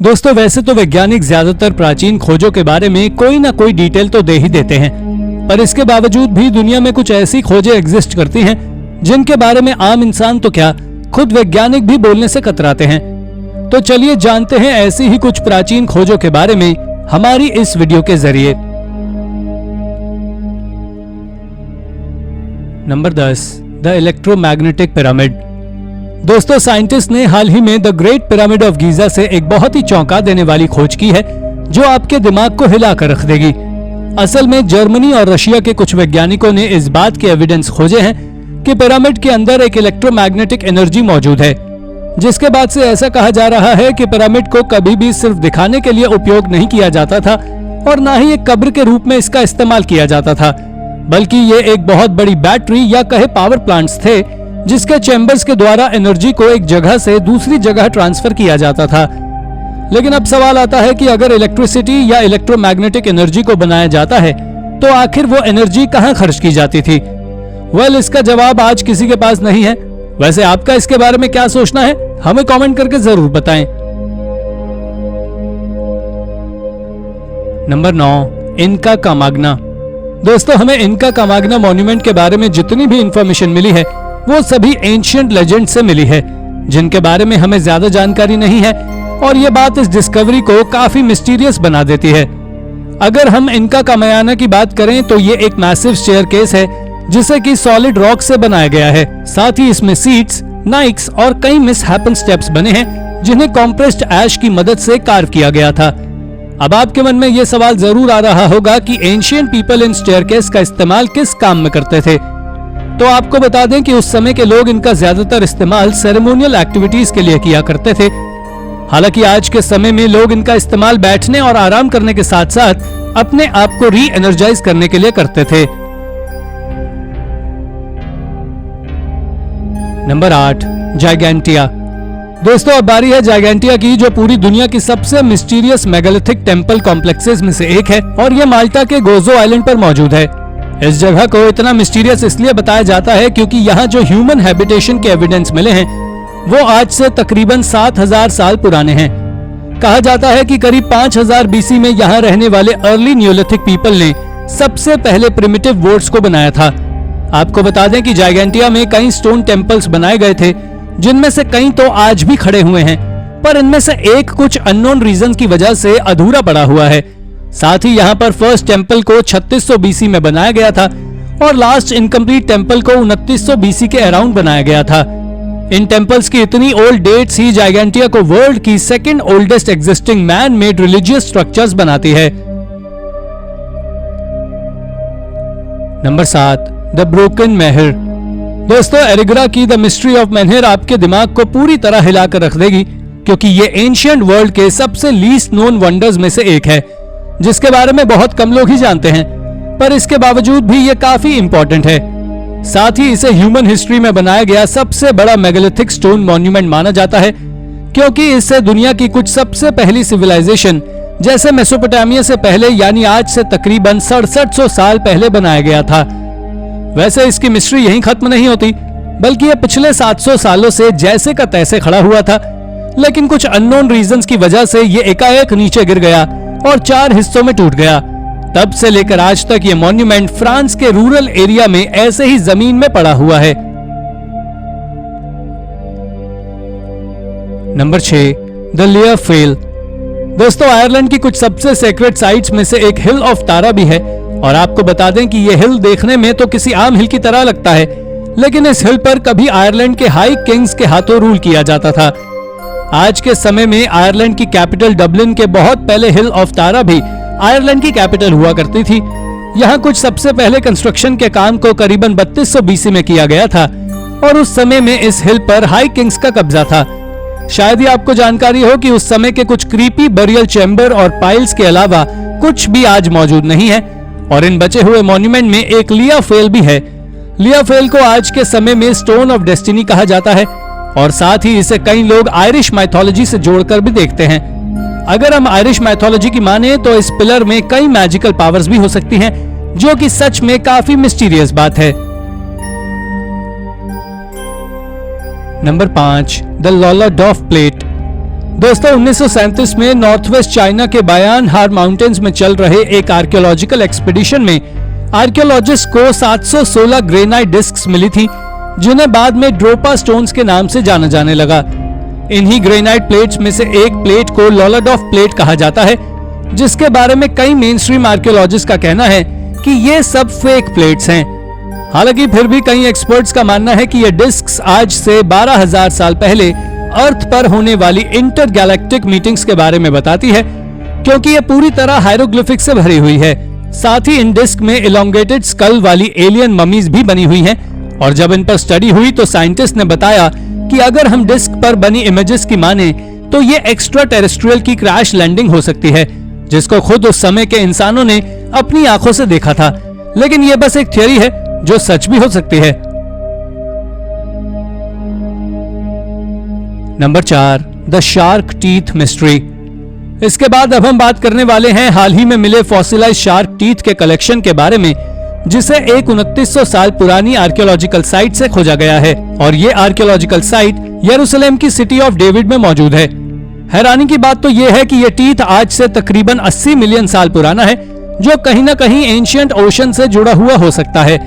दोस्तों वैसे तो वैज्ञानिक ज्यादातर प्राचीन खोजों के बारे में कोई ना कोई डिटेल तो दे ही देते हैं, पर इसके बावजूद भी दुनिया में कुछ ऐसी खोजें एग्जिस्ट करती हैं जिनके बारे में आम इंसान तो क्या, खुद वैज्ञानिक भी बोलने से कतराते हैं। तो चलिए जानते हैं ऐसी ही कुछ प्राचीन खोजों के बारे में हमारी इस वीडियो के जरिए। Number 10, the electromagnetic pyramid. दोस्तों साइंटिस्ट ने हाल ही में the great pyramid of Giza से एक बहुत ही चौंका देने वाली खोज की है जो आपके दिमाग को हिला कर रख देगी। असल में जर्मनी और रशिया के कुछ वैज्ञानिकों ने इस बात के एविडेंस खोजे हैं कि पिरामिड के अंदर एक इलेक्ट्रोमैग्नेटिक एनर्जी मौजूद है, जिसके बाद से ऐसा कहा जा रहा है कि पिरामिड को कभी भी सिर्फ दिखाने के लिए उपयोग नहीं किया जाता था और ना ही एक कब्र के रूप में इसका इस्तेमाल किया जाता था, बल्कि ये एक बहुत बड़ी बैटरी या कहे पावर प्लांट्स थे जिसके चैम्बर्स के द्वारा एनर्जी को एक जगह से दूसरी जगह ट्रांसफर किया जाता था। लेकिन अब सवाल आता है कि अगर इलेक्ट्रिसिटी या इलेक्ट्रोमैग्नेटिक एनर्जी को बनाया जाता है तो आखिर वो एनर्जी कहां खर्च की जाती थी? वेल, इसका जवाब आज किसी के पास नहीं है। वैसे आपका इसके बारे में क्या सोचना है, हमें कमेंट करके जरूर बताएं। नंबर 9, इनका का मागना। दोस्तों हमें इनका का मागना मॉन्यूमेंट के बारे में जितनी भी इंफॉर्मेशन मिली है वो सभी एंशिएंट लेजेंड से मिली है, जिनके बारे में हमें ज्यादा जानकारी नहीं है, और ये बात इस डिस्कवरी को काफी मिस्टीरियस बना देती है। अगर हम इनका का मयाना की बात करें तो ये एक मैसिव स्टेयरकेस है जिसे कि सॉलिड रॉक से बनाया गया है। साथ ही इसमें सीट्स, नाइक्स और कई मिसहैपन स्टेप्स बने हैं जिन्हें कॉम्प्रेस्ड ऐश की मदद से कार्व किया गया था। अब आपके मन में ये सवाल जरूर आ रहा होगा कि एंशिएंट पीपल इन स्टेयरकेस का इस्तेमाल किस काम में करते थे। तो आपको बता दें कि उस समय के लोग इनका ज्यादातर इस्तेमाल सेरेमोनियल एक्टिविटीज के लिए किया करते थे। हालांकि आज के समय में लोग इनका इस्तेमाल बैठने और आराम करने के साथ साथ अपने आप को री एनर्जाइज करने के लिए करते थे। नंबर 8, जाइगेंटिया। दोस्तों अब बारी है जाइगेंटिया की, जो पूरी दुनिया की सबसे मिस्टीरियस मेगालिथिक टेंपल कॉम्प्लेक्सेस में से एक है और ये माल्टा के गोजो आइलैंड पर मौजूद है। इस जगह को इतना मिस्टीरियस इसलिए बताया जाता है क्योंकि यहाँ जो ह्यूमन हैबिटेशन के एविडेंस मिले हैं वो आज से तकरीबन 7000 साल पुराने हैं। कहा जाता है कि करीब 5000 बीसी में यहाँ रहने वाले अर्ली न्यूलिथिक पीपल ने सबसे पहले प्रिमिटिव वोट्स को बनाया था। आपको बता दें कि जाइगेंटिया में कई स्टोन टेम्पल्स बनाए गए थे, जिनमें से कई तो आज भी खड़े हुए हैं, पर इनमें से एक कुछ अननोन रीजन की वजह से अधूरा पड़ा हुआ है। साथ ही यहाँ पर फर्स्ट टेम्पल को 3600 बीसी में बनाया गया था और लास्ट इनकम्प्लीट टेम्पल को 2900 बीसी के अराउंड बनाया गया था। इन टेम्पल्स की इतनी ओल्ड डेट्स ही जाइगेंटिया को वर्ल्ड की second oldest existing man made religious structures बनाती है। नंबर 7, द ब्रोकन मेहर। दोस्तों एरिगरा की द मिस्ट्री ऑफ मेहर आपके दिमाग को पूरी तरह हिलाकर रख देगी, क्योंकि ये एंशिएंट वर्ल्ड के सबसे लीस्ट नोन वंडर्स में से एक है जिसके बारे में बहुत कम लोग ही जानते हैं, पर इसके बावजूद भी ये काफी इंपॉर्टेंट है। साथ ही इसे ह्यूमन हिस्ट्री में बनाया गया सबसे बड़ा मेगालिथिक स्टोन मॉन्यूमेंट माना जाता है, क्योंकि इससे दुनिया की कुछ सबसे पहली सिविलाइजेशन जैसे मेसोपोटामिया से पहले यानी आज से तकरीबन 6700 साल पहले बनाया गया था। वैसे इसकी मिस्ट्री यहीं खत्म नहीं होती, बल्कि ये पिछले 700 सालों से जैसे का तैसे खड़ा हुआ था, लेकिन कुछ अननोन रीजंस की वजह से ये एकाएक नीचे गिर गया और 4 हिस्सों में टूट गया। तब से लेकर आज तक ये मॉन्यूमेंट फ्रांस के रूरल एरिया में ऐसे ही जमीन में पड़ा हुआ है। Number 6, the लियर fail. दोस्तों आयरलैंड की कुछ सबसे सेक्रेट साइट्स में से एक हिल ऑफ तारा भी है, और आपको बता दें कि ये हिल देखने में तो किसी आम हिल की तरह लगता है, लेकिन इस हिल पर कभी आयरलैंड के हाई किंग्स के हाथों रूल किया जाता था। आज के समय में आयरलैंड की कैपिटल डबलिन के बहुत पहले हिल ऑफ तारा भी आयरलैंड की कैपिटल हुआ करती थी। यहाँ कुछ सबसे पहले कंस्ट्रक्शन के काम को करीबन 3200 बीसी में किया गया था और उस समय में इस हिल पर हाई किंग्स का कब्जा था। शायद ही आपको जानकारी हो कि उस समय के कुछ क्रीपी बरियल चैम्बर और पाइल्स के अलावा कुछ भी आज मौजूद नहीं है, और इन बचे हुए मॉन्यूमेंट में एक लिया फेल भी है। लिया फेल को आज के समय में स्टोन ऑफ डेस्टिनी कहा जाता है, और साथ ही इसे कई लोग आयरिश माइथोलॉजी से जोड़कर भी देखते हैं। अगर हम आयरिश माइथोलॉजी की माने तो इस पिलर में कई मैजिकल पावर्स भी हो सकती हैं, जो कि सच में काफी मिस्टीरियस बात है। Number 5, the Lolladoff plate. दोस्तों 1937 में नॉर्थ वेस्ट चाइना के बायान हार माउंटेन्स में चल रहे एक आर्कियोलॉजिकल एक्सपीडिशन में आर्कियोलॉजिस्ट को 716 ग्रेनाइट डिस्क्स मिली थी, जिन्हें बाद में ड्रोपा स्टोन्स के नाम से जाना जाने लगा। इन्हीं ग्रेनाइट प्लेट्स में से एक प्लेट को लोलाडॉफ प्लेट कहा जाता है, जिसके बारे में कई मेन स्ट्रीम आर्कियोलॉजिस्ट का कहना है कि ये सब फेक प्लेट्स हैं। हालांकि फिर भी कई एक्सपर्ट्स का मानना है कि ये डिस्क्स आज से 12,000 साल पहले अर्थ पर होने वाली इंटर गैलेक्टिक मीटिंग्स के बारे में बताती है, क्योंकि ये पूरी तरह हायरोग्लिफिक से भरी हुई है। साथ ही इन डिस्क में इलोंगेटेड स्कल वाली एलियन ममीज भी बनी हुई हैं, और जब इन पर स्टडी हुई तो साइंटिस्ट ने बताया कि अगर हम डिस्क पर बनी इमेजेस की माने तो ये एक्स्ट्रा टेरेस्ट्रियल की क्रैश लैंडिंग हो सकती है, जिसको खुद उस समय के इंसानों ने अपनी आंखों से देखा था। लेकिन ये बस एक थ्योरी है जो सच भी हो सकती है। Number 4, the shark teeth mystery. इसके बाद अब हम बात करने वाले हैं हाल ही में मिले फॉसिलाइज्ड शार्क टीथ के कलेक्शन के बारे में, जिसे एक 2900 साल पुरानी आर्कियोलॉजिकल साइट से खोजा गया है, और ये आर्कियोलॉजिकल साइट यरूशलेम की सिटी ऑफ डेविड में मौजूद है। हैरानी की बात तो यह है कि ये टीथ आज से तकरीबन 80 मिलियन साल पुराना है, जो कहीं न कहीं एंशिएंट ओशन से जुड़ा हुआ हो सकता है।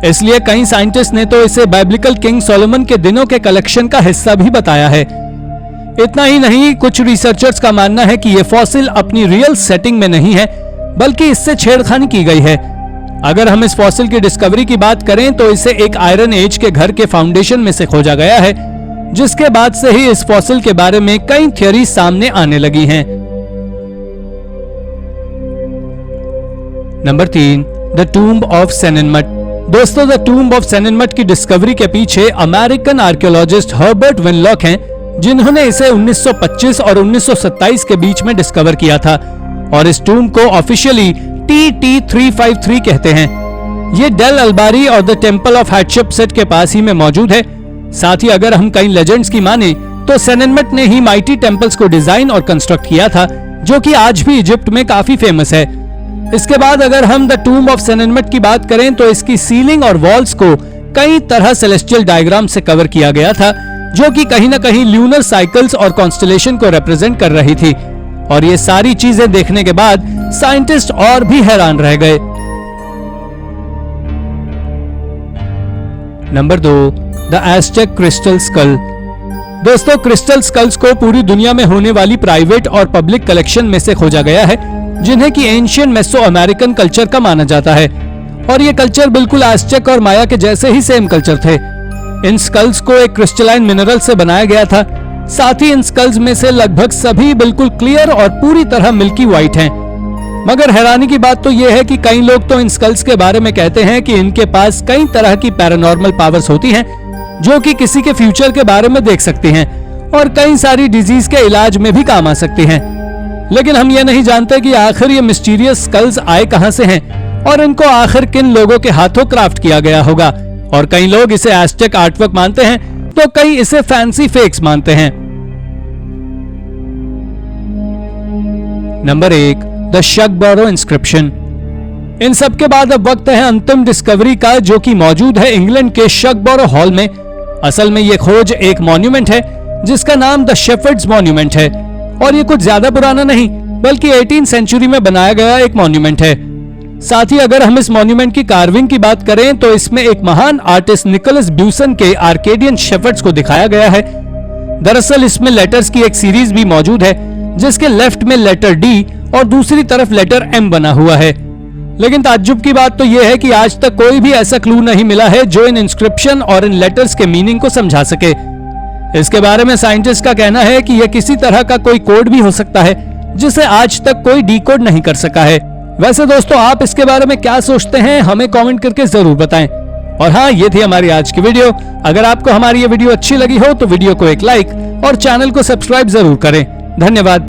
इसलिए कई साइंटिस्ट ने तो इसे बाइब्लिकल किंग सोलोमन के दिनों के कलेक्शन का हिस्सा भी बताया है। इतना ही नहीं, कुछ रिसर्चर्स का मानना है कि ये फॉसिल अपनी रियल सेटिंग में नहीं है, बल्कि इससे छेड़खानी की गई है। अगर हम इस फॉसिल की डिस्कवरी की बात करें तो इसे एक आयरन एज के घर के फाउंडेशन में से खोजा गया है, जिसके बाद से ही इस फॉसिल के बारे में कई थ्योरी सामने आने लगी हैं। Number 3, the tomb of Senenmut. दोस्तों, द टूम्ब ऑफ सेनेनमट की डिस्कवरी के पीछे अमेरिकन आर्कियोलॉजिस्ट हर्बर्ट विनलॉक हैं, जिन्होंने इसे 1925 और 1927 के बीच में डिस्कवर किया था, और इस टूम्ब को ऑफिशियली TT353 कहते हैं। ये डेल अल्बारी और द टेम्पल ऑफ हैटशेपसेट के पास ही में मौजूद है। साथ ही अगर हम कई लेजेंड्स की माने तो सेनेनमट ने ही माइटी टेम्पल्स को डिजाइन और कंस्ट्रक्ट किया था, जो कि आज भी इजिप्ट में काफी फेमस है। इसके बाद अगर हम द टूम्ब ऑफ सेनेनमट की बात करें तो इसकी सीलिंग और वॉल्स को कई तरह सेलेस्टियल डायग्राम से कवर किया गया था, जो कि कहीं न कहीं ल्यूनर साइकिल्स और कॉन्स्टेलेशन को रिप्रेजेंट कर रही थी। और ये सारी चीजें देखने के बाद साइंटिस्ट और भी हैरान रह गए। Number 2, the Aztec crystal skull. दोस्तों, क्रिस्टल स्कल्स को पूरी दुनिया में होने वाली प्राइवेट और पब्लिक कलेक्शन में से खोजा गया है, जिन्हें कि एंशियंट मेसो अमेरिकन कल्चर का माना जाता है, और ये कल्चर बिल्कुल एज़टेक और माया के जैसे ही सेम कल्चर थे। इन स्कल्स को एक क्रिस्टलाइन मिनरल से बनाया गया था। साथ ही इन स्कल्स में से लगभग सभी बिल्कुल क्लियर और पूरी तरह मिल्की व्हाइट हैं। मगर हैरानी की बात तो यह है कि कई लोग तो इन स्कल्स के बारे में कहते हैं कि इनके पास कई तरह की पैरानॉर्मल पावर्स होती हैं, जो कि किसी के फ्यूचर के बारे में देख सकती हैं और कई सारी डिजीज के इलाज में भी काम आ सकती हैं। लेकिन हम ये नहीं जानते कि आखिर ये मिस्टीरियस स्कल्स आए कहां से हैं और इनको आखिर किन लोगों के हाथों क्राफ्ट किया गया होगा। और कई लोग इसे एज़टेक आर्टवर्क मानते हैं, तो कई इसे फैंसी फेक्स मानते हैं। Number 1, the Shugborough inscription. इन सब के बाद अब वक्त है अंतिम डिस्कवरी का, जो कि मौजूद है इंग्लैंड के शगबोरो हॉल में। असल में ये खोज एक मॉन्यूमेंट है जिसका नाम द शेफर्ड्स मॉन्यूमेंट है, और ये कुछ ज्यादा पुराना नहीं बल्कि 18वीं सेंचुरी में बनाया गया एक मॉन्यूमेंट है। साथ ही अगर हम इस मॉन्यूमेंट की कार्विंग की बात करें तो इसमें एक महान आर्टिस्ट निकोलस ब्यूसन के आर्केडियन शेफर्ड्स को दिखाया गया है। दरअसल इसमें लेटर्स की एक सीरीज भी मौजूद है, जिसके लेफ्ट में लेटर डी और दूसरी तरफ लेटर एम बना हुआ है। लेकिन ताज्जुब की बात तो यह है कि आज तक कोई भी ऐसा क्लू नहीं मिला है जो इन इंस्क्रिप्शन और इन लेटर्स के मीनिंग को समझा सके। इसके बारे में साइंटिस्ट का कहना है कि यह किसी तरह का कोई कोड भी हो सकता है, जिसे आज तक कोई डीकोड नहीं कर सका है। वैसे दोस्तों, आप इसके बारे में क्या सोचते हैं, हमें कमेंट करके जरूर बताएं। और हाँ, ये थी हमारी आज की वीडियो। अगर आपको हमारी ये वीडियो अच्छी लगी हो तो वीडियो को एक लाइक और चैनल को सब्सक्राइब जरूर करें। धन्यवाद।